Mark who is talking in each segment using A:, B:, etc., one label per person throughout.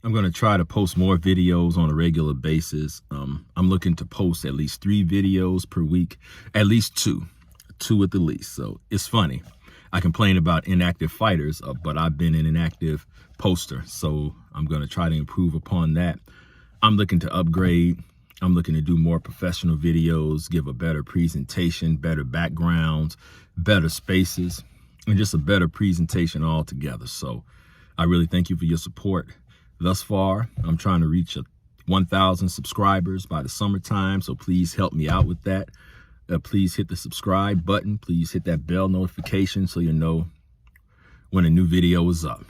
A: I'm going to try to post more videos on a regular basis. I'm looking to post at least 3 videos per week, at least two at the least. So it's funny. I complain about inactive fighters, but I've been an inactive poster. So I'm going to try to improve upon that. I'm looking to upgrade. I'm looking to do more professional videos, give a better presentation, better backgrounds, better spaces, and just a better presentation altogether. So I really thank you for your support. Thus far, I'm trying to reach 1,000 subscribers by the summertime, so please help me out with that. Please hit the subscribe button. Please hit that bell notification so you know when a new video is up.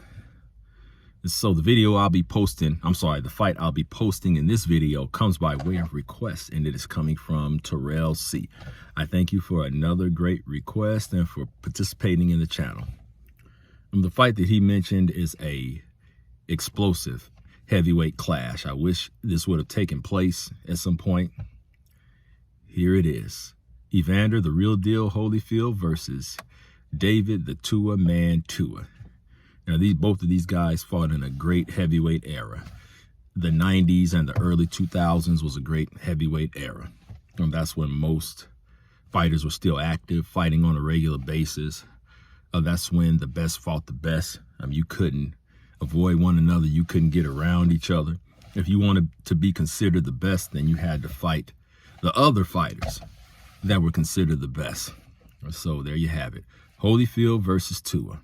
A: So the video I'll be posting, the fight I'll be posting in this video comes by way of request, and it is coming from Terrell C. I thank you for another great request and for participating in the channel. The fight that he mentioned is a explosive heavyweight clash. I wish this would have taken place at some point. Here it is. Evander, the real deal Holyfield versus David, the Tua man Tua. Now, both of these guys fought in a great heavyweight era. The 90s and the early 2000s was a great heavyweight era. And that's when most fighters were still active, fighting on a regular basis. That's when the best fought the best. You couldn't avoid one another. You couldn't get around each other. If you wanted to be considered the best, then you had to fight the other fighters that were considered the best. So there you have it. Holyfield versus Tua.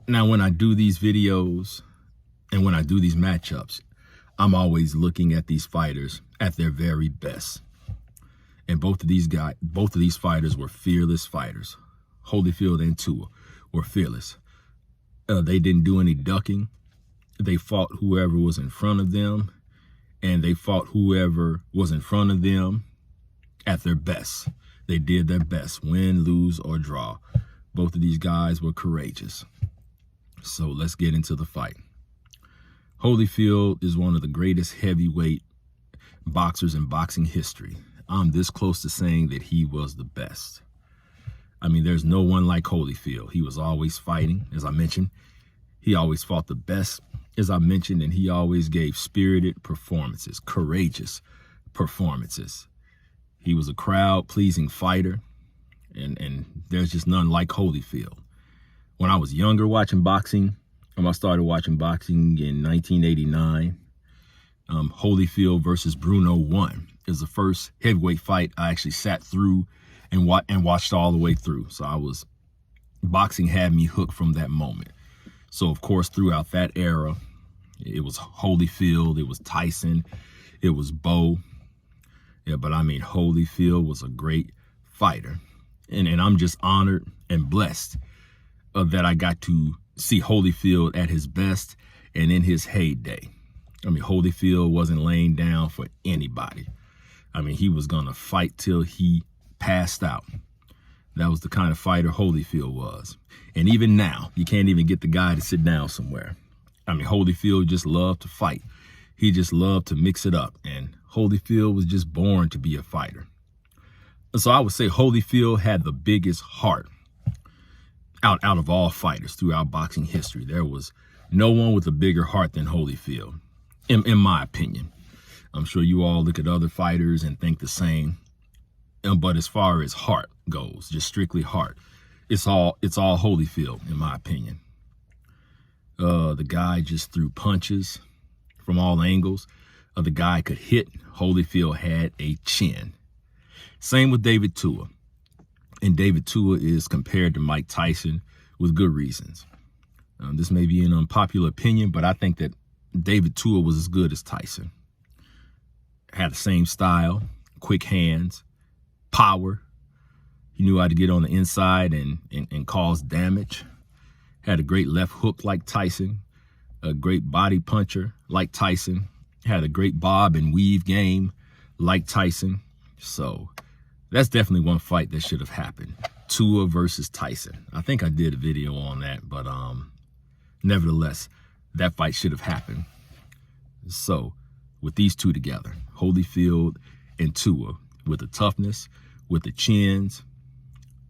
A: Now, when I do these videos and when I do these matchups, I'm always looking at these fighters at their very best. And both of these fighters were fearless fighters. Holyfield and Tua were fearless. They didn't do any ducking. They fought whoever was in front of them, and they fought whoever was in front of them at their best. They did their best, win, lose, or draw. Both of these guys were courageous. So let's get into the fight. Holyfield is one of the greatest heavyweight boxers in boxing history. I'm this close to saying that he was the best. There's no one like Holyfield. He was always fighting, as I mentioned. He always fought the best, as I mentioned, and he always gave spirited performances, courageous performances. He was a crowd-pleasing fighter, and there's just none like Holyfield. When I was younger watching boxing, I started watching boxing in 1989. Holyfield versus Bruno 1 is the first heavyweight fight I actually sat through and watched all the way through. So boxing had me hooked from that moment. So of course, throughout that era, it was Holyfield, it was Tyson, it was Bo. Yeah, but Holyfield was a great fighter. And I'm just honored and blessed that I got to see Holyfield at his best and in his heyday. Holyfield wasn't laying down for anybody. He was going to fight till he passed out. That was the kind of fighter Holyfield was. And even now, you can't even get the guy to sit down somewhere. Holyfield just loved to fight. He just loved to mix it up. And Holyfield was just born to be a fighter. So I would say Holyfield had the biggest heart out of all fighters throughout boxing history. There was no one with a bigger heart than Holyfield, in my opinion. I'm sure you all look at other fighters and think the same. But as far as heart goes, just strictly heart, it's all Holyfield, in my opinion. The guy just threw punches from all angles. The guy could hit. Holyfield had a chin. Same with David Tua. And David Tua is compared to Mike Tyson with good reasons. This may be an unpopular opinion, but I think that David Tua was as good as Tyson. Had the same style, quick hands, power. He knew how to get on the inside and cause damage. Had a great left hook like Tyson, a great body puncher like Tyson, had a great bob and weave game like Tyson. So that's definitely one fight that should have happened. Tua versus Tyson. I think I did a video on that, but nevertheless, that fight should have happened. So with these two together, Holyfield and Tua, with the toughness, with the chins,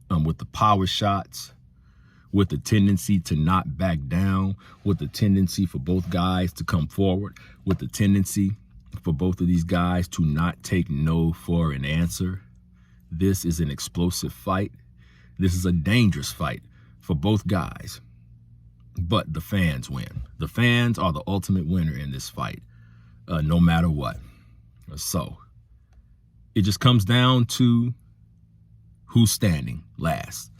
A: with the power shots, with a tendency to not back down, with a tendency for both guys to come forward, with a tendency for both of these guys to not take no for an answer. This is an explosive fight. This is a dangerous fight for both guys. But the fans win. The fans are the ultimate winner in this fight, no matter what. So it just comes down to who's standing last.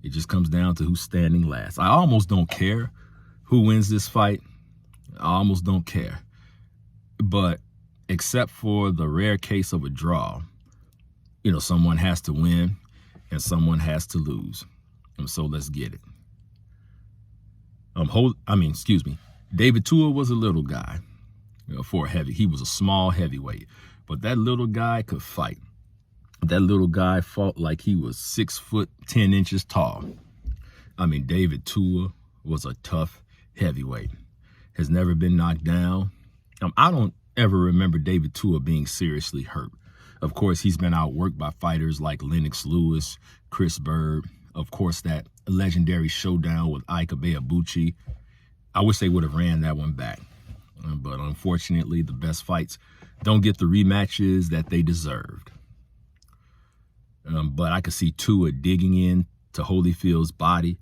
A: It just comes down to who's standing last. I almost don't care who wins this fight. I almost don't care. But except for the rare case of a draw, you know, someone has to win and someone has to lose. And so let's get it. David Tua was a little guy, you know, for a heavy. He was a small heavyweight, but that little guy could fight. That little guy fought like he was 6'10" tall. I mean, David Tua was a tough heavyweight. Has never been knocked down. I don't ever remember David Tua being seriously hurt. Of course, he's been outworked by fighters like Lennox Lewis, Chris Bird. Of course, that legendary showdown with Ike Abeabuchi. I wish they would have ran that one back. But unfortunately, the best fights don't get the rematches that they deserved. But I could see Tua digging in to Holyfield's body,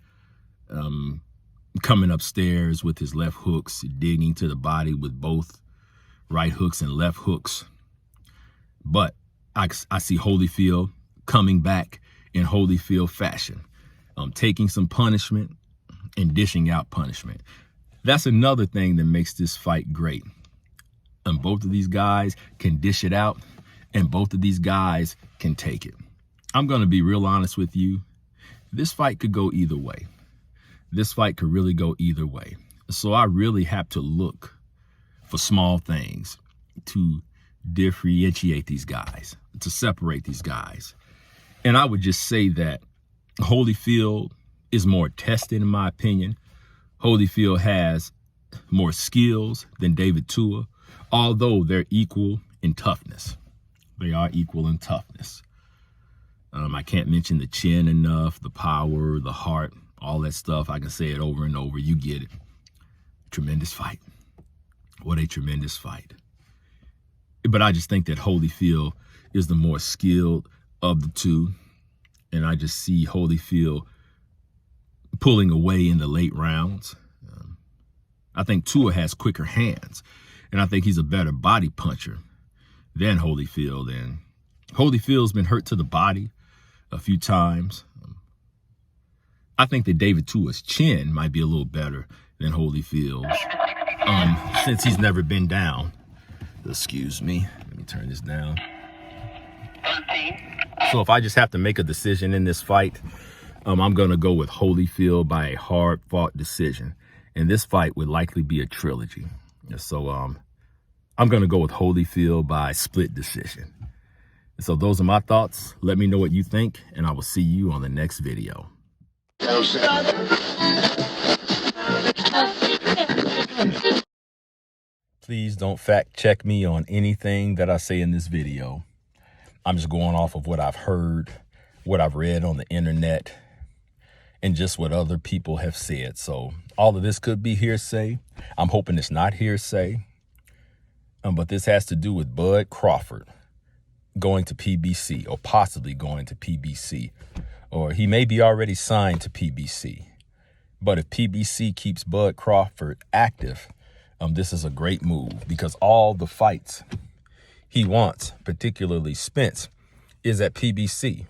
A: coming upstairs with his left hooks, digging to the body with both right hooks and left hooks. But I see Holyfield coming back in Holyfield fashion, taking some punishment and dishing out punishment. That's another thing that makes this fight great. And both of these guys can dish it out, and both of these guys can take it. I'm going to be real honest with you. This fight could go either way. This fight could really go either way. So I really have to look for small things to differentiate these guys, to separate these guys. And I would just say that Holyfield is more tested, in my opinion. Holyfield has more skills than David Tua, although they're equal in toughness. They are equal in toughness. I can't mention the chin enough, the power, the heart, all that stuff. I can say it over and over. You get it. Tremendous fight. What a tremendous fight. But I just think that Holyfield is the more skilled of the two. And I just see Holyfield pulling away in the late rounds. I think Tua has quicker hands. And I think he's a better body puncher than Holyfield. And Holyfield's been hurt to the body a few times. I think that David Tua's chin might be a little better than Holyfield's, since he's never been down. Excuse me. Let me turn this down. So if I just have to make a decision in this fight, I'm going to go with Holyfield by a hard-fought decision. And this fight would likely be a trilogy. So I'm going to go with Holyfield by split decision. So those are my thoughts. Let me know what you think, and I will see you on the next video. Please don't fact check me on anything that I say in this video. I'm just going off of what I've heard, what I've read on the internet, and just what other people have said. So all of this could be hearsay. I'm hoping it's not hearsay. But this has to do with Bud Crawford going to PBC, or possibly going to PBC, or he may be already signed to PBC. But if PBC keeps Bud Crawford active, this is a great move, because all the fights he wants, particularly Spence, is at PBC.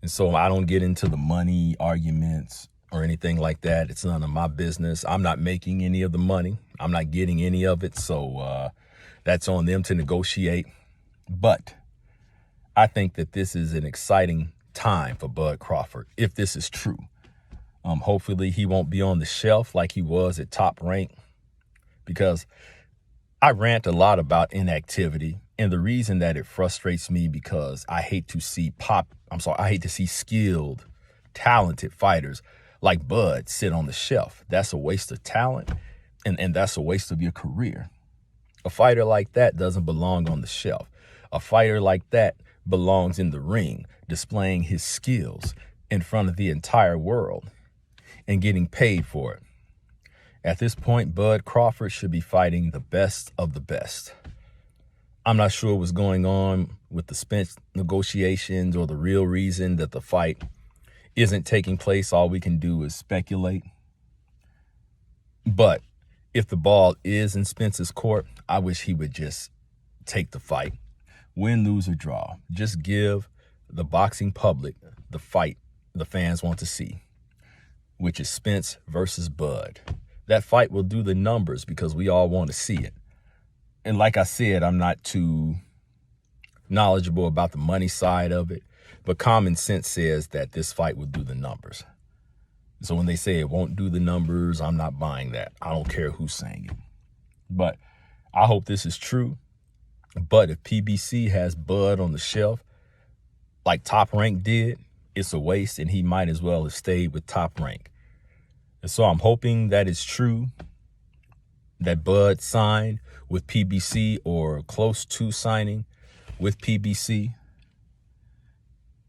A: And so I don't get into the money arguments or anything like that. It's none of my business. I'm not making any of the money. I'm not getting any of it. So that's on them to negotiate. But I think that this is an exciting time for Bud Crawford, if this is true. Hopefully he won't be on the shelf like he was at Top Rank, because I rant a lot about inactivity. And the reason that it frustrates me, because I hate to see skilled, talented fighters like Bud sit on the shelf. That's a waste of talent, and that's a waste of your career. A fighter like that doesn't belong on the shelf. A fighter like that belongs in the ring, displaying his skills in front of the entire world. and getting paid for it. At this point, Bud Crawford should be fighting the best of the best. I'm not sure what's going on with the Spence negotiations or the real reason that the fight isn't taking place. All we can do is speculate. But if the ball is in Spence's court, I wish he would just take the fight. Win, lose, or draw. Just give the boxing public the fight the fans want to see, which is Spence versus Bud. That fight will do the numbers because we all want to see it. And like I said, I'm not too knowledgeable about the money side of it, but common sense says that this fight will do the numbers. So when they say it won't do the numbers, I'm not buying that. I don't care who's saying it. But I hope this is true. But if PBC has Bud on the shelf, like Top Rank did, it's a waste, and he might as well have stayed with Top Rank. And so I'm hoping that it's true, that Bud signed with PBC or close to signing with PBC,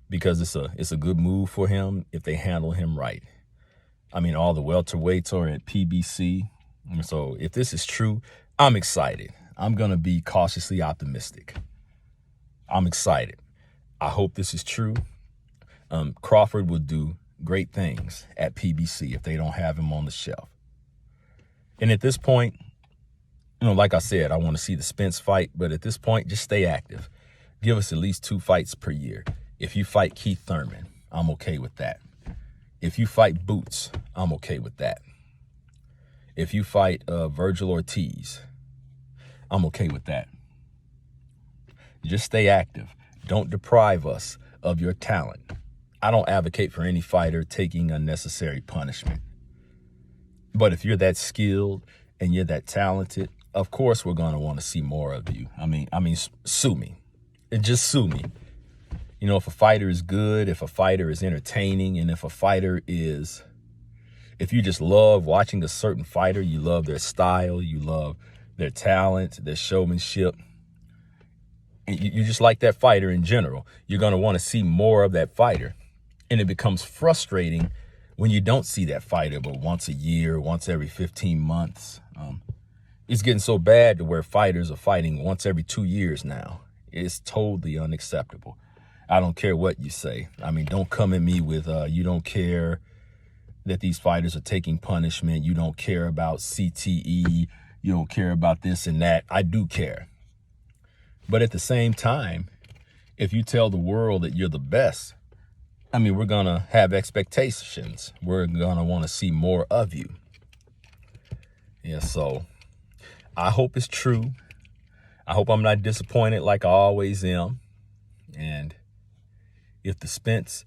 A: because it's a good move for him if they handle him right. I mean, all the welterweights are at PBC. And so if this is true, I'm excited. I'm going to be cautiously optimistic. I'm excited. I hope this is true. Crawford will do great things at PBC if they don't have him on the shelf. And at this point, like I said, I want to see the Spence fight, but at this point, just stay active. Give us at least 2 fights per year. If you fight Keith Thurman, I'm okay with that. If you fight Boots, I'm okay with that. If you fight Virgil Ortiz, I'm okay with that. Just stay active. Don't deprive us of your talent. I don't advocate for any fighter taking unnecessary punishment. But if you're that skilled and you're that talented, of course we're going to want to see more of you. I mean, sue me. And just sue me. If a fighter is good, if a fighter is entertaining, and if you just love watching a certain fighter, you love their style, you love their talent, their showmanship, and you just like that fighter in general, you're going to want to see more of that fighter. And it becomes frustrating when you don't see that fighter but once a year, once every 15 months. It's getting so bad to where fighters are fighting once every 2 years now. It's totally unacceptable. I don't care what you say. I mean, don't come at me with you don't care that these fighters are taking punishment. You don't care about CTE. You don't care about this and that. I do care. But at the same time, if you tell the world that you're the best, we're going to have expectations. We're going to want to see more of you. Yeah, so I hope it's true. I hope I'm not disappointed like I always am. And if the Spence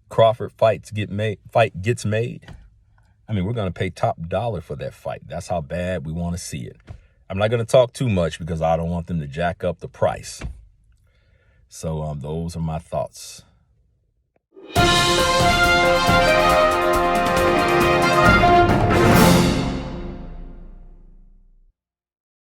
A: Crawford fight gets made, we're going to pay top dollar for that fight. That's how bad we want to see it. I'm not going to talk too much because I don't want them to jack up the price. So those are my thoughts.